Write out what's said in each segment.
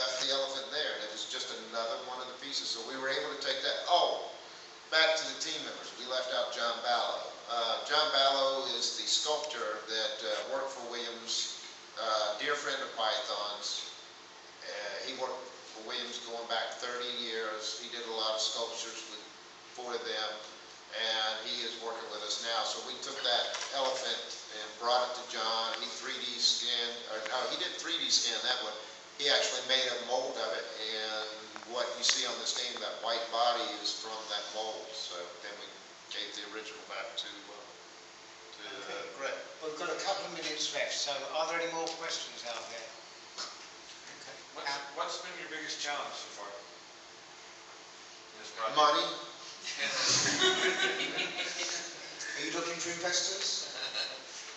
left the elephant there, and it was just another one of the pieces. So we were able to take that. Oh, back to the team members. We left out John Ballow. John Ballow is the sculptor that worked for Williams, dear friend of Python's. He worked for Williams going back 30 years. He did a lot of sculptures for them, and he is working with us now. So we took that elephant and brought it to John. He 3D scanned, or no, he didn't 3D scan that one. He actually made a mold of it, and what you see on this game, that white body, is from that mold. So then we gave the original back to Greg. We've got a couple of minutes left, so are there any more questions out there? Okay. What's been your biggest challenge so far in this project? Money. Are you looking for investors?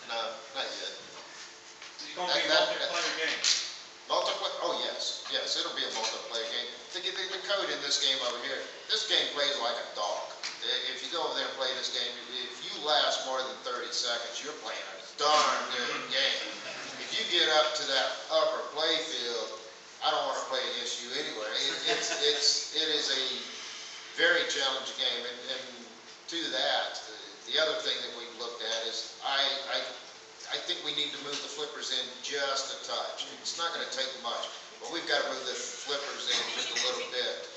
No, not yet. It's going to be a multiplayer game. Multiplayer? Oh yes, yes, it'll be a multiplayer game. The code in this game over here, this game plays like a dog. If you go over there and play this game, if you last more than 30 seconds, you're playing a darn good game. If you get up to that upper play field, I don't want to play against you anyway. It is a very challenging game, and to that, the other thing that we've looked at is I think we need to move the flippers in just a touch. It's not going to take much, but we've got to move the flippers in just a little bit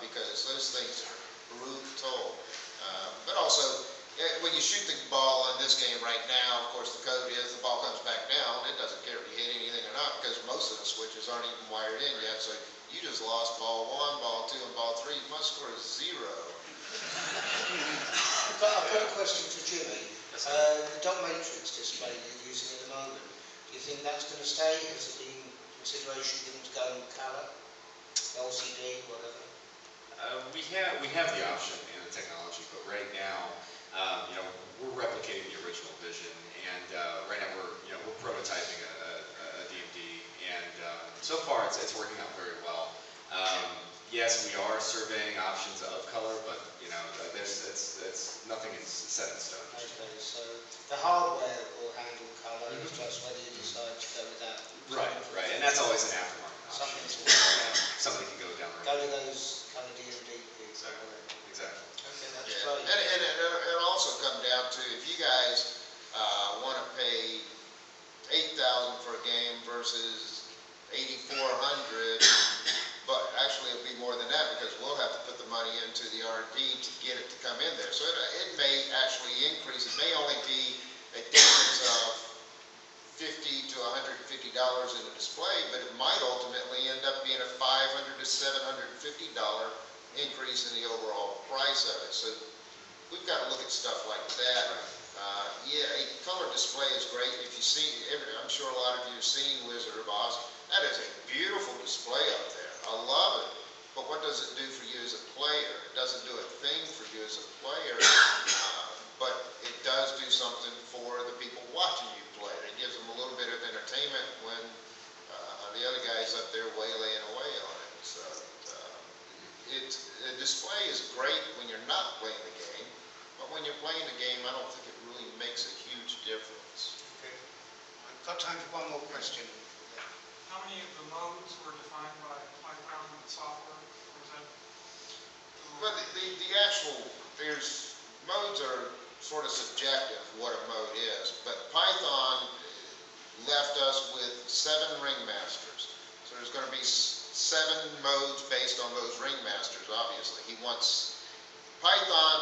because those things are brutal. But also, when you shoot the ball in this game right now, of course the code is the ball comes back down. It doesn't care if you hit anything or not because most of the switches aren't even wired in yet. So you just lost ball 1, ball 2, and ball 3. You must score 0. I've got a question for Jimmy. The dot matrix display you're using at the moment, do you think that's going to stay? Has it been consideration given to go in colour, LCD, whatever? We have the option in the technology, but right now, we're replicating the original vision, and right now we're prototyping a DMD, and so far it's working out very well. Yes, we are surveying options of color, but it's nothing set in stone. Okay, so the hardware will handle colour. It's just whether you decide to go with that. Right, and that's always an aftermarket option. Somebody can go down the road. Go to those kind of DMD things. Exactly. Okay, that's Yeah. great. And it'll also come down to if you guys want to pay $8,000 for a game versus $8,400, but actually it'll be more than that because we'll have to put the money into the R&D to get it to come in there. So it may actually increase. It may only be a difference of $50 to $150 in the display, but it might ultimately end up being a $500 to $750 increase in the overall price of it. So we've got to look at stuff like that. Yeah, a color display is great. If you see, I'm sure a lot of you have seen Wizard of Oz. That is a beautiful display up there. I love it. But what does it do for you as a player? It doesn't do a thing for you as a player, but it does do something for the people watching you play. It gives them a little bit of entertainment when the other guy's up there waylaying away on it. So the display is great when you're not playing the game, but when you're playing the game, I don't think it really makes a huge difference. Okay. I've got time for one more question. How many of the modes were defined by Python and software? Or is that? Well, the actual, modes are sort of subjective, what a mode is, but Python left us with 7 ringmasters. So there's going to be 7 modes based on those ringmasters, obviously. Python